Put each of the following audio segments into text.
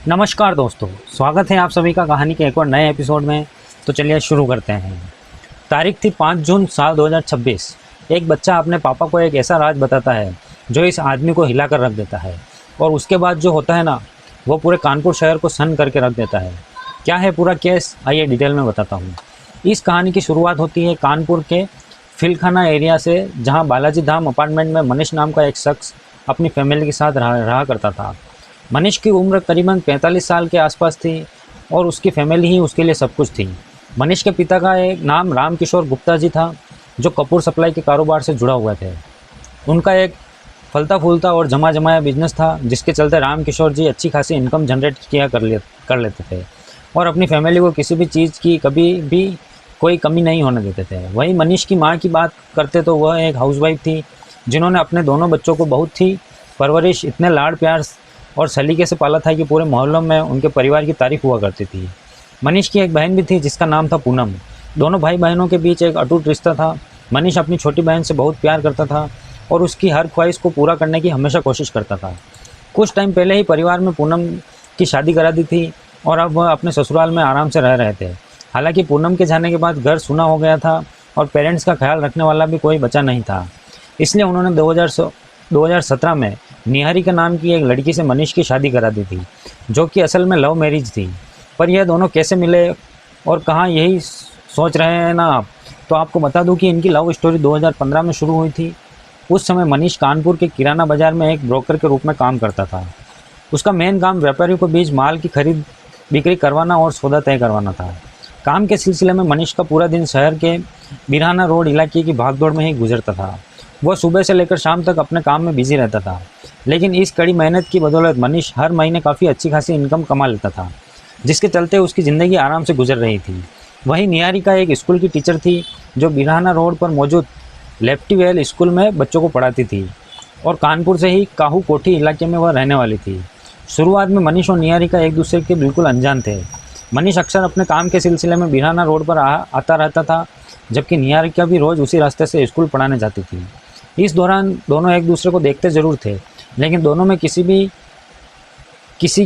नमस्कार दोस्तों, स्वागत है आप सभी का कहानी के एक और नए एपिसोड में। तो चलिए शुरू करते हैं। तारीख थी 5 जून साल 2026। एक बच्चा अपने पापा को एक ऐसा राज बताता है जो इस आदमी को हिला कर रख देता है, और उसके बाद जो होता है ना, वो पूरे कानपुर शहर को सन्न करके रख देता है। क्या है पूरा केस, आइए डिटेल में बताता हूँ। इस कहानी की शुरुआत होती है कानपुर के फिलखाना एरिया से, जहाँ बालाजी धाम अपार्टमेंट में मनीष नाम का एक शख्स अपनी फैमिली के साथ रहा करता था। मनीष की उम्र करीबन 45 साल के आसपास थी और उसकी फैमिली ही उसके लिए सब कुछ थी। मनीष के पिता का एक नाम रामकिशोर गुप्ता जी था, जो कपूर सप्लाई के कारोबार से जुड़ा हुआ थे। उनका एक फलता फूलता और जमा जमाया बिजनेस था, जिसके चलते रामकिशोर जी अच्छी खासी इनकम जनरेट कर लेते थे और अपनी फैमिली को किसी भी चीज़ की कभी भी कोई कमी नहीं होने देते थे। वहीं मनीष की माँ की बात करते तो वह एक हाउसवाइफ थी, जिन्होंने अपने दोनों बच्चों को बहुत ही परवरिश, इतने लाड़ प्यार और सलीके से पाला था कि पूरे मोहल्लों में उनके परिवार की तारीफ हुआ करती थी। मनीष की एक बहन भी थी जिसका नाम था पूनम। दोनों भाई बहनों के बीच एक अटूट रिश्ता था। मनीष अपनी छोटी बहन से बहुत प्यार करता था और उसकी हर ख्वाहिश को पूरा करने की हमेशा कोशिश करता था। कुछ टाइम पहले ही परिवार में पूनम की शादी करा दी थी और अब वह अपने ससुराल में आराम से रह रहे थे। हालांकि पूनम के जाने के बाद घर सूना हो गया था और पेरेंट्स का ख्याल रखने वाला भी कोई बचा नहीं था। इसलिए उन्होंने 2017 में निहारिका नाम की एक लड़की से मनीष की शादी करा दी थी, जो कि असल में लव मैरिज थी। पर यह दोनों कैसे मिले और कहाँ, यही सोच रहे हैं ना आप। तो आपको बता दूं कि इनकी लव स्टोरी 2015 में शुरू हुई थी। उस समय मनीष कानपुर के किराना बाजार में एक ब्रोकर के रूप में काम करता था। उसका मेन काम व्यापारियों के बीच माल की खरीद बिक्री करवाना और सौदा तय करवाना था। काम के सिलसिले में मनीष का पूरा दिन शहर के बिरहाना रोड इलाके की भागदौड़ में ही गुजरता था। वह सुबह से लेकर शाम तक अपने काम में बिजी रहता था, लेकिन इस कड़ी मेहनत की बदौलत मनीष हर महीने काफ़ी अच्छी खासी इनकम कमा लेता था, जिसके चलते उसकी ज़िंदगी आराम से गुजर रही थी। वहीं निहारिका एक स्कूल की टीचर थी, जो बिरहाना रोड पर मौजूद लेफ्टी वेल स्कूल में बच्चों को पढ़ाती थी और कानपुर से ही काहू कोठी इलाके में वह रहने वाली थी। शुरुआत में मनीष और निहारिका एक दूसरे के बिल्कुल अनजान थे। मनीष अक्सर अपने काम के सिलसिले में बिरहाना रोड पर आता रहता था, जबकि निहारिका भी रोज़ उसी रास्ते से स्कूल पढ़ाने जाती थी। इस दौरान दोनों एक दूसरे को देखते ज़रूर थे, लेकिन दोनों में किसी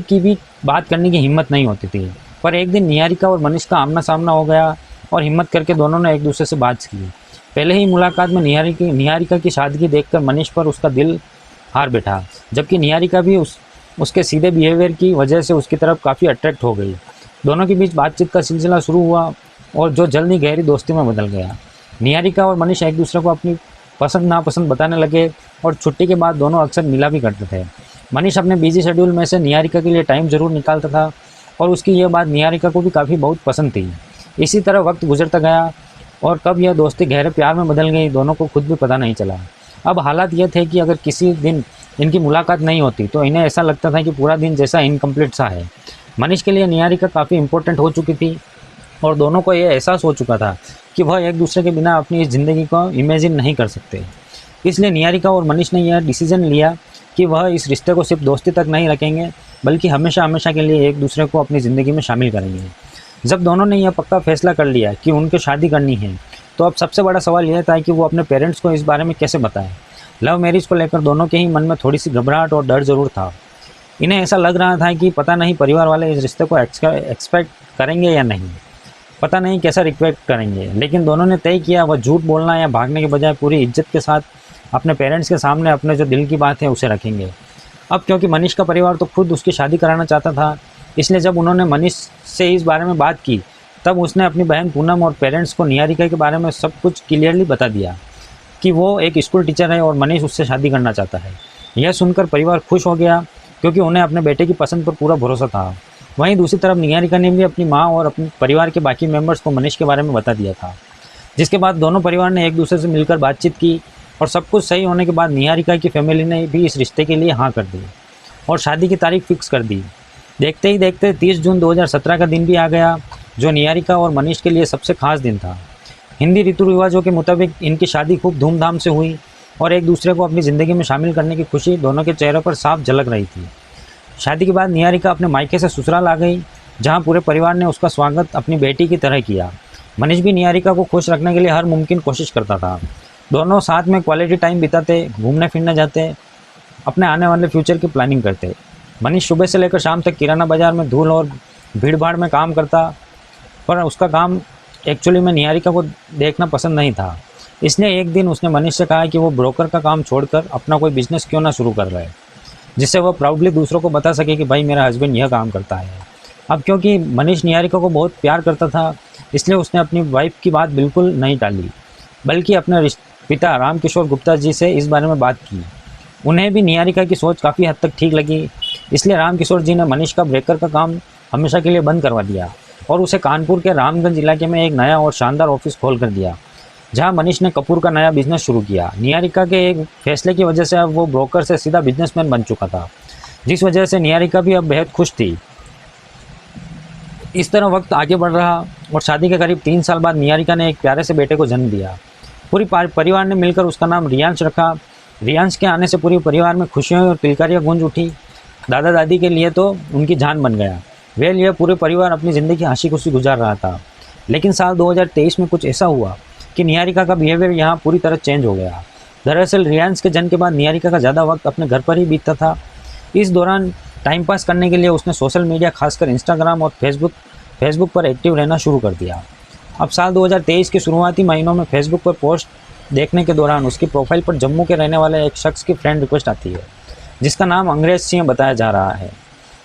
की भी बात करने की हिम्मत नहीं होती थी। पर एक दिन निहारिका और मनीष का आमना सामना हो गया और हिम्मत करके दोनों ने एक दूसरे से बात की। पहले ही मुलाकात में निहारिका की सादगी देखकर मनीष पर उसका दिल हार बैठा, जबकि निहारिका भी उसके सीधे बिहेवियर की वजह से उसकी तरफ काफ़ी अट्रैक्ट हो गई। दोनों के बीच बातचीत का सिलसिला शुरू हुआ और जो जल्दी गहरी दोस्ती में बदल गया। निहारिका और मनीष एक दूसरे को अपनी पसंद नापसंद बताने लगे और छुट्टी के बाद दोनों अक्सर मिला भी करते थे। मनीष अपने बिजी शेड्यूल में से निहारिका के लिए टाइम ज़रूर निकालता था और उसकी यह बात निहारिका को भी काफ़ी बहुत पसंद थी। इसी तरह वक्त गुजरता गया और कब यह दोस्ती गहरे प्यार में बदल गई, दोनों को खुद भी पता नहीं चला। अब हालात ये थे कि अगर किसी दिन इनकी मुलाकात नहीं होती तो इन्हें ऐसा लगता था कि पूरा दिन जैसा इनकम्प्लीट सा है। मनीष के लिए निहारिका काफ़ी इंपॉर्टेंट हो चुकी थी और दोनों को यह एहसास हो चुका था कि वह एक दूसरे के बिना अपनी इस ज़िंदगी को इमेजिन नहीं कर सकते। इसलिए निहारिका और मनीष ने यह डिसीजन लिया कि वह इस रिश्ते को सिर्फ दोस्ती तक नहीं रखेंगे, बल्कि हमेशा हमेशा के लिए एक दूसरे को अपनी ज़िंदगी में शामिल करेंगे। जब दोनों ने यह पक्का फैसला कर लिया कि उनकी शादी करनी है, तो अब सबसे बड़ा सवाल यह था कि वो अपने पेरेंट्स को इस बारे में कैसे बताएं। लव मैरिज को लेकर दोनों के ही मन में थोड़ी सी घबराहट और डर ज़रूर था। इन्हें ऐसा लग रहा था कि पता नहीं परिवार वाले इस रिश्ते को एक्सपेक्ट करेंगे या नहीं, पता नहीं कैसा रिक्वेस्ट करेंगे। लेकिन दोनों ने तय किया वह झूठ बोलना या भागने के बजाय पूरी इज्जत के साथ अपने पेरेंट्स के सामने अपने जो दिल की बात है उसे रखेंगे। अब क्योंकि मनीष का परिवार तो खुद उसकी शादी कराना चाहता था, इसलिए जब उन्होंने मनीष से इस बारे में बात की, तब उसने अपनी बहन पूनम और पेरेंट्स को निहारिका के बारे में सब कुछ क्लियरली बता दिया कि वो एक स्कूल टीचर है और मनीष उससे शादी करना चाहता है। यह सुनकर परिवार खुश हो गया, क्योंकि उन्हें अपने बेटे की पसंद पर पूरा भरोसा था। वहीं दूसरी तरफ निहारिका ने भी अपनी माँ और अपने परिवार के बाकी मेंबर्स को मनीष के बारे में बता दिया था, जिसके बाद दोनों परिवार ने एक दूसरे से मिलकर बातचीत की और सब कुछ सही होने के बाद निहारिका की फैमिली ने भी इस रिश्ते के लिए हाँ कर दी और शादी की तारीख फिक्स कर दी। देखते ही देखते 30 जून 2017 का दिन भी आ गया, जो निहारिका और मनीष के लिए सबसे खास दिन था। हिंदी रीति रिवाजों के मुताबिक इनकी शादी खूब धूमधाम से हुई और एक दूसरे को अपनी ज़िंदगी में शामिल करने की खुशी दोनों के चेहरों पर साफ झलक रही थी। शादी के बाद निहारिका अपने मायके से ससुराल आ गई, जहां पूरे परिवार ने उसका स्वागत अपनी बेटी की तरह किया। मनीष भी निहारिका को खुश रखने के लिए हर मुमकिन कोशिश करता था। दोनों साथ में क्वालिटी टाइम बिताते, घूमने फिरने जाते, अपने आने वाले फ्यूचर की प्लानिंग करते। मनीष सुबह से लेकर शाम तक किराना बाजार में धूल और भीड़ भाड़ में काम करता, पर उसका काम एक्चुअली में निहारिका को देखना पसंद नहीं था। इसलिए एक दिन उसने मनीष से कहा कि वो ब्रोकर का काम छोड़कर अपना कोई बिजनेस क्यों ना शुरू कर रहा है, जिससे वह प्राउडली दूसरों को बता सके कि भाई मेरा हस्बैंड यह काम करता है। अब क्योंकि मनीष निहारिका को बहुत प्यार करता था, इसलिए उसने अपनी वाइफ की बात बिल्कुल नहीं टाली, बल्कि अपने पिता रामकिशोर गुप्ता जी से इस बारे में बात की। उन्हें भी निहारिका की सोच काफ़ी हद तक ठीक लगी, इसलिए रामकिशोर जी ने मनीष का ब्रेकर का काम हमेशा के लिए बंद करवा दिया और उसे कानपुर के रामगंज इलाके में एक नया और शानदार ऑफिस खोल कर दिया, जहां मनीष ने कपूर का नया बिजनेस शुरू किया। निहारिका के एक फैसले की वजह से अब वो ब्रोकर से सीधा बिजनेसमैन बन चुका था, जिस वजह से निहारिका भी अब बेहद खुश थी। इस तरह वक्त आगे बढ़ रहा और शादी के करीब 3 साल बाद निहारिका ने एक प्यारे से बेटे को जन्म दिया। पूरी परिवार ने मिलकर उसका नाम रियांश रखा। रियांश के आने से पूरे परिवार में खुशियाँ और किलकारियाँ गूंज उठी। दादा दादी के लिए तो उनकी जान बन गया। वे लिए पूरे परिवार अपनी ज़िंदगी हंसी खुशी गुजार रहा था। लेकिन साल 2023 में कुछ ऐसा हुआ कि निहारिका का बिहेवियर यहाँ पूरी तरह चेंज हो गया। दरअसल रियांश के जन्म के बाद निहारिका का ज़्यादा वक्त अपने घर पर ही बीतता था। इस दौरान टाइम पास करने के लिए उसने सोशल मीडिया, खासकर इंस्टाग्राम और फेसबुक पर एक्टिव रहना शुरू कर दिया। अब साल 2023 के शुरुआती महीनों में फेसबुक पर पोस्ट देखने के दौरान उसकी प्रोफाइल पर जम्मू के रहने वाले एक शख्स की फ्रेंड रिक्वेस्ट आती है, जिसका नाम अंग्रेज सिंह बताया जा रहा है।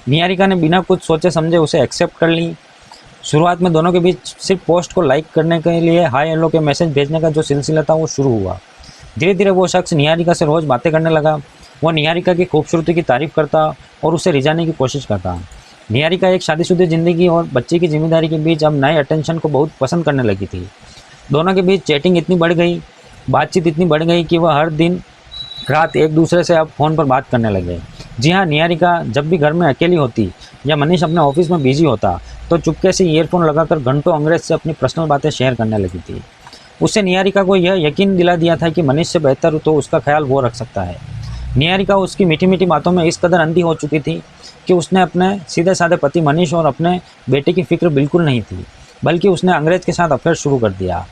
निहारिका ने बिना कुछ सोचे समझे उसे एक्सेप्ट कर ली। शुरुआत में दोनों के बीच सिर्फ पोस्ट को लाइक करने के लिए हाय हेलो के मैसेज भेजने का जो सिलसिला था वो शुरू हुआ। धीरे धीरे वो शख्स निहारिका से रोज़ बातें करने लगा। वो निहारिका की खूबसूरती की तारीफ़ करता और उसे रिझाने की कोशिश करता। निहारिका एक शादीशुदा ज़िंदगी और बच्चे की जिम्मेदारी के बीच अब नए अटेंशन को बहुत पसंद करने लगी थी। दोनों के बीच चैटिंग इतनी बढ़ गई, बातचीत इतनी बढ़ गई कि वह हर दिन रात एक दूसरे से अब फ़ोन पर बात करने लगे। जी हाँ, निहारिका जब भी घर में अकेली होती या मनीष अपने ऑफिस में बिजी होता तो चुपके से ईयरफोन लगाकर घंटों अंग्रेज से अपनी पर्सनल बातें शेयर करने लगी थी। उससे निहारिका को यह यकीन दिला दिया था कि मनीष से बेहतर तो उसका ख्याल वो रख सकता है। निहारिका उसकी मीठी मीठी बातों में इस कदर अंधी हो चुकी थी कि उसने अपने सीधे साधे पति मनीष और अपने बेटे की फिक्र बिल्कुल नहीं थी, बल्कि उसने अंग्रेज के साथ अफेयर शुरू कर दिया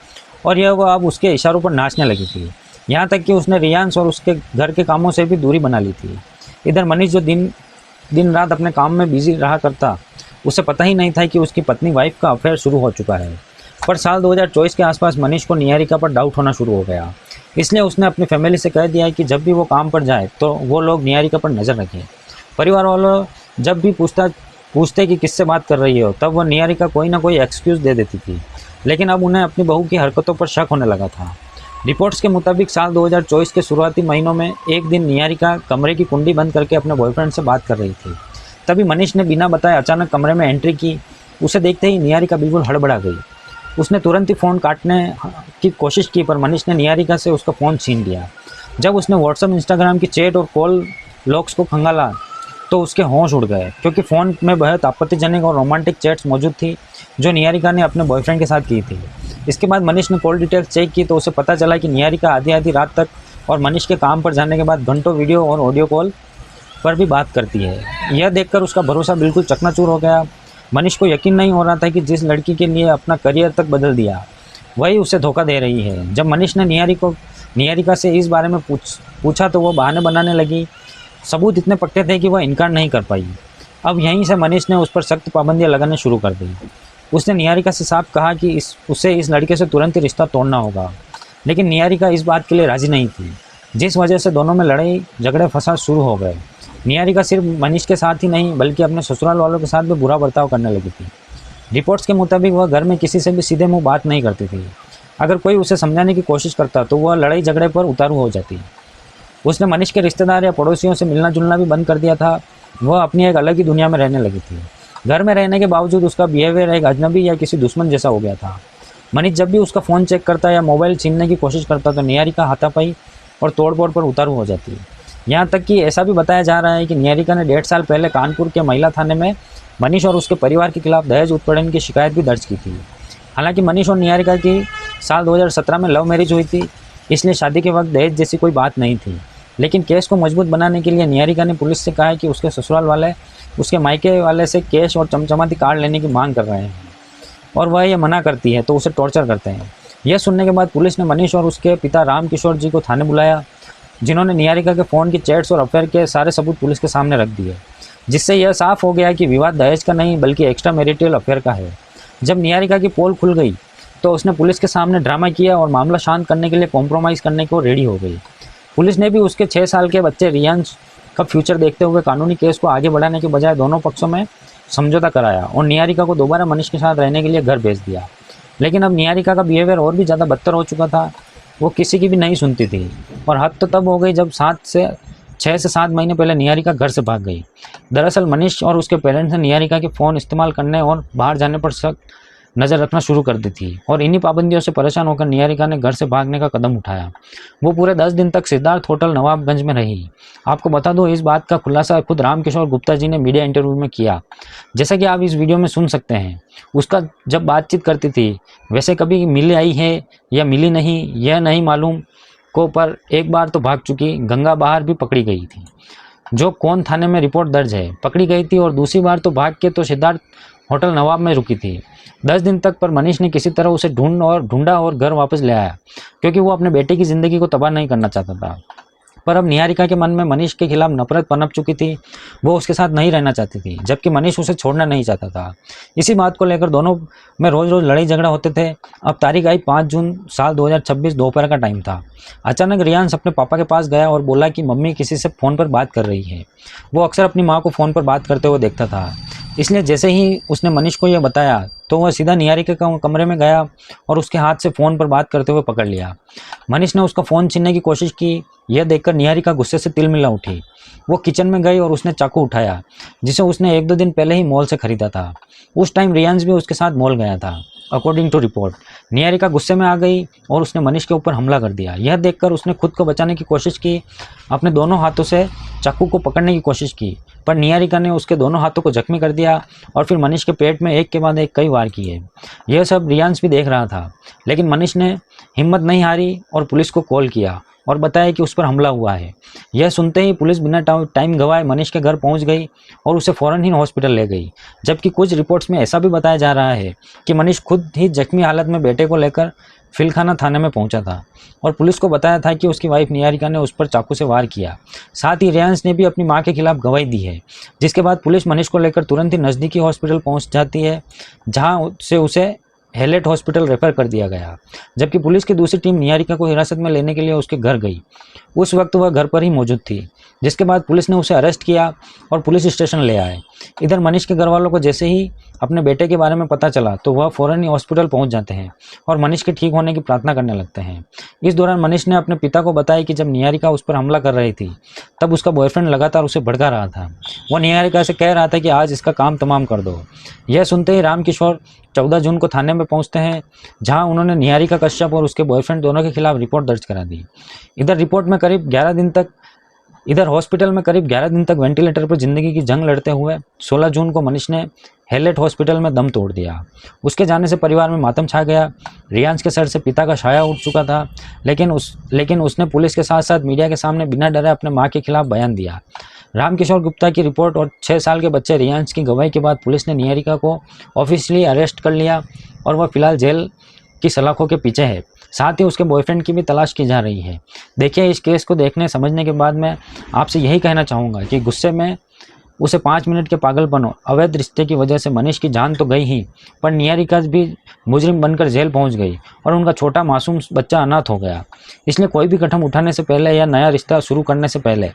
और यह वह अब उसके इशारों पर नाचने लगी थी। यहाँ तक कि उसने रियांश और उसके घर के कामों से भी दूरी बना ली थी। इधर मनीष जो दिन रात अपने काम में बिजी रहा करता, उसे पता ही नहीं था कि उसकी पत्नी वाइफ का अफेयर शुरू हो चुका है। पर साल 2024 के आसपास मनीष को निहारिका पर डाउट होना शुरू हो गया। इसलिए उसने अपनी फैमिली से कह दिया कि जब भी वो काम पर जाए तो वो लोग निहारिका पर नज़र रखें। परिवार वालों जब भी पूछते कि किससे बात कर रही हो, तब वह निहारिका कोई ना कोई एक्सक्यूज़ दे देती थी। लेकिन अब उन्हें अपनी बहू की हरकतों पर शक होने लगा था। रिपोर्ट्स के मुताबिक साल 2024 के शुरुआती महीनों में एक दिन निहारिका कमरे की कुंडी बंद करके अपने बॉयफ्रेंड से बात कर रही थी। तभी मनीष ने बिना बताए अचानक कमरे में एंट्री की। उसे देखते ही निहारिका बिल्कुल हड़बड़ा गई। उसने तुरंत ही फ़ोन काटने की कोशिश की, पर मनीष ने निहारिका से उसका फ़ोन छीन लिया। जब उसने व्हाट्सएप, इंस्टाग्राम की चैट और कॉल लॉग्स को खंगाला तो उसके होश उड़ गए, क्योंकि फ़ोन में बहुत आपत्तिजनक और रोमांटिक चैट्स मौजूद थी जो निहारिका ने अपने बॉयफ्रेंड के साथ की थी। इसके बाद मनीष ने कॉल डिटेल्स चेक की तो उसे पता चला कि निहारिका आधी रात तक और मनीष के काम पर जाने के बाद घंटों वीडियो और ऑडियो कॉल पर भी बात करती है। यह देखकर उसका भरोसा बिल्कुल चकनाचूर हो गया। मनीष को यकीन नहीं हो रहा था कि जिस लड़की के लिए अपना करियर तक बदल दिया, वही उसे धोखा दे रही है। जब मनीष ने निहारिका से इस बारे में पूछा तो वो बहाने बनाने लगी। सबूत इतने पक्के थे कि वह इनकार नहीं कर पाई। अब यहीं से मनीष ने उस पर सख्त पाबंदियाँ लगाने शुरू कर दी। उसने निहारिका से साफ कहा कि उसे इस लड़के से तुरंत ही रिश्ता तोड़ना होगा, लेकिन निहारिका इस बात के लिए राज़ी नहीं थी, जिस वजह से दोनों में लड़ाई झगड़े फसाद शुरू हो गए। निहारिका सिर्फ मनीष के साथ ही नहीं बल्कि अपने ससुराल वालों के साथ भी बुरा बर्ताव करने लगी थी। रिपोर्ट्स के मुताबिक वह घर में किसी से भी सीधे मुंह बात नहीं करती थी। अगर कोई उसे समझाने की कोशिश करता तो वह लड़ाई झगड़े पर उतारू हो जाती। उसने मनीष के रिश्तेदार या पड़ोसियों से मिलना जुलना भी बंद कर दिया था। वह अपनी एक अलग ही दुनिया में रहने लगी थी। घर में रहने के बावजूद उसका बिहेवियर एक अजनबी या किसी दुश्मन जैसा हो गया था। मनीष जब भी उसका फ़ोन चेक करता या मोबाइल छीनने की कोशिश करता तो निहारिका हाथापाई और तोड़फोड़ पर उतारू हो जाती। यहाँ तक कि ऐसा भी बताया जा रहा है कि निहारिका ने 1.5 साल पहले कानपुर के महिला थाने में मनीष और उसके परिवार के खिलाफ दहेज उत्पीड़न की शिकायत भी दर्ज की थी। हालांकि मनीष और निहारिका की साल 2017 में लव मैरिज हुई थी, इसलिए शादी के वक्त दहेज जैसी कोई बात नहीं थी। लेकिन केस को मजबूत बनाने के लिए निहारिका ने पुलिस से कहा है कि उसके ससुराल वाले उसके मायके वाले से कैश और चमचमाती कार्ड लेने की मांग कर रहे हैं और वह ये मना करती है तो उसे टॉर्चर करते हैं। यह सुनने के बाद पुलिस ने मनीष और उसके पिता रामकिशोर जी को थाने बुलाया, जिन्होंने निहारिका के फ़ोन की चैट्स और अफेयर के सारे सबूत पुलिस के सामने रख दिए। जिससे यह साफ हो गया कि विवाद दहेज का नहीं बल्कि एक्स्ट्रा मैरिटल अफेयर का है। जब निहारिका की पोल खुल गई तो उसने पुलिस के सामने ड्रामा किया और मामला शांत करने के लिए कॉम्प्रोमाइज़ करने को रेडी हो गई। पुलिस ने भी उसके 6 साल के बच्चे रियांश का फ्यूचर देखते हुए कानूनी केस को आगे बढ़ाने के बजाय दोनों पक्षों में समझौता कराया और निहारिका को दोबारा मनीष के साथ रहने के लिए घर भेज दिया। लेकिन अब निहारिका का बिहेवियर और भी ज़्यादा बदतर हो चुका था। वो किसी की भी नहीं सुनती थी और हद तो तब हो गई जब 6 से 7 महीने पहले निहारिका घर से भाग गई। दरअसल मनीष और उसके पेरेंट्स ने निहारिका के फ़ोन इस्तेमाल करने और बाहर जाने पर सख्त नज़र रखना शुरू कर दी थी और इन्हीं पाबंदियों से परेशान होकर निहारिका ने घर से भागने का कदम उठाया। वो पूरे 10 दिन तक सिद्धार्थ होटल नवाबगंज में रही। आपको बता दो, इस बात का खुलासा खुद रामकिशोर गुप्ता जी ने मीडिया इंटरव्यू में किया, जैसा कि आप इस वीडियो में सुन सकते हैं। उसका जब बातचीत करती थी वैसे कभी मिली आई है या मिली नहीं यह नहीं मालूम को, पर एक बार तो भाग चुकी। गंगा बाहर भी पकड़ी गई थी, जो कौन थाने में रिपोर्ट दर्ज है, पकड़ी गई थी और दूसरी बार तो भाग के तो सिद्धार्थ होटल नवाब में रुकी थी 10 दिन तक। पर मनीष ने किसी तरह उसे ढूंढा और घर वापस ले आया, क्योंकि वो अपने बेटे की ज़िंदगी को तबाह नहीं करना चाहता था। पर अब निहारिका के मन में मनीष के खिलाफ नफरत पनप चुकी थी। वो उसके साथ नहीं रहना चाहती थी, जबकि मनीष उसे छोड़ना नहीं चाहता था। इसी बात को लेकर दोनों में रोज़ रोज़ लड़ाई झगड़ा होते थे। अब तारीख आई 5 जून साल 2026, दोपहर का टाइम था। अचानक रियांश अपने पापा के पास गया और बोला कि मम्मी किसी से फ़ोन पर बात कर रही है। वो अक्सर अपनी माँ को फ़ोन पर बात करते हुए देखता था, इसलिए जैसे ही उसने मनीष को यह बताया तो वह सीधा निहारिका के कमरे में गया और उसके हाथ से फ़ोन पर बात करते हुए पकड़ लिया। मनीष ने उसका फ़ोन छीनने की कोशिश की। यह देखकर निहारिका गुस्से से तिलमिला उठी। वो किचन में गई और उसने चाकू उठाया, जिसे उसने 1-2 दिन पहले ही मॉल से खरीदा था। उस टाइम रियांश भी उसके साथ मॉल गया था। अकॉर्डिंग टू रिपोर्ट, निहारिका गुस्से में आ गई और उसने मनीष के ऊपर हमला कर दिया। यह देखकर उसने खुद को बचाने की कोशिश की, अपने दोनों हाथों से चाकू को पकड़ने की कोशिश की, पर निहारिका ने उसके दोनों हाथों को जख्मी कर दिया और फिर मनीष के पेट में एक के बाद एक कई वार किए। यह सब रियांश भी देख रहा था, लेकिन मनीष ने हिम्मत नहीं हारी और पुलिस को कॉल किया और बताया कि उस पर हमला हुआ है। यह सुनते ही पुलिस बिना टाइम गंवाए मनीष के घर पहुंच गई और उसे फ़ौरन ही हॉस्पिटल ले गई। जबकि कुछ रिपोर्ट्स में ऐसा भी बताया जा रहा है कि मनीष खुद ही जख्मी हालत में बेटे को लेकर फिलखाना थाने में पहुंचा था और पुलिस को बताया था कि उसकी वाइफ निहारिका ने उस पर चाकू से वार किया। साथ ही रियांश ने भी अपनी मां के खिलाफ गवाही दी है, जिसके बाद पुलिस मनीष को लेकर तुरंत ही नज़दीकी हॉस्पिटल पहुंच जाती है, जहां से उसे हेलेट हॉस्पिटल रेफर कर दिया गया। जबकि पुलिस की दूसरी टीम निहारिका को हिरासत में लेने के लिए उसके घर गई। उस वक्त वह घर पर ही मौजूद थी, जिसके बाद पुलिस ने उसे अरेस्ट किया और पुलिस स्टेशन ले आए। इधर मनीष के घर वालों को जैसे ही अपने बेटे के बारे में पता चला तो वह फ़ौरन ही हॉस्पिटल पहुंच जाते हैं और मनीष के ठीक होने की प्रार्थना करने लगते हैं। इस दौरान मनीष ने अपने पिता को बताया कि जब निहारिका उस पर हमला कर रही थी तब उसका बॉयफ्रेंड लगातार उसे भड़का रहा था। वो निहारिका से कह रहा था कि आज इसका काम तमाम कर दो। यह सुनते ही रामकिशोर 14 जून को थाने में पहुंचते हैं, जहां उन्होंने निहारिका कश्यप और उसके बॉयफ्रेंड दोनों के खिलाफ रिपोर्ट दर्ज करा दी। इधर हॉस्पिटल में करीब 11 दिन तक वेंटिलेटर पर जिंदगी की जंग लड़ते हुए 16 जून को मनीष ने हेलेट हॉस्पिटल में दम तोड़ दिया। उसके जाने से परिवार में मातम छा गया। रियांश के सर से पिता का साया उठ चुका था, लेकिन उसने पुलिस के साथ साथ मीडिया के सामने बिना डरे अपने मां के खिलाफ बयान दिया। रामकिशोर गुप्ता की रिपोर्ट और 6 साल के बच्चे रियांश की गवाही के बाद पुलिस ने निहारिका को ऑफिशियली अरेस्ट कर लिया और वह फिलहाल जेल की सलाखों के पीछे है। साथ ही उसके बॉयफ्रेंड की भी तलाश की जा रही है। देखिए, इस केस को देखने समझने के बाद मैं आपसे यही कहना चाहूँगा कि गुस्से में उसे 5 मिनट के पागलपन और अवैध रिश्ते की वजह से मनीष की जान तो गई ही, पर निहारिका भी मुजरिम बनकर जेल पहुंच गई और उनका छोटा मासूम बच्चा अनाथ हो गया। इसलिए कोई भी कदम उठाने से पहले या नया रिश्ता शुरू करने से पहले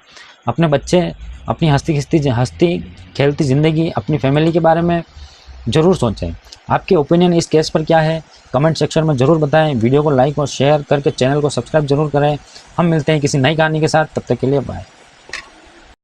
अपने बच्चे, अपनी हंसती खेलती ज़िंदगी, अपनी फैमिली के बारे में ज़रूर सोचें। आपके ओपिनियन इस केस पर क्या है, कमेंट सेक्शन में ज़रूर बताएं। वीडियो को लाइक और शेयर करके चैनल को सब्सक्राइब जरूर करें। हम मिलते हैं किसी नई कहानी के साथ, तब तक के लिए बाय।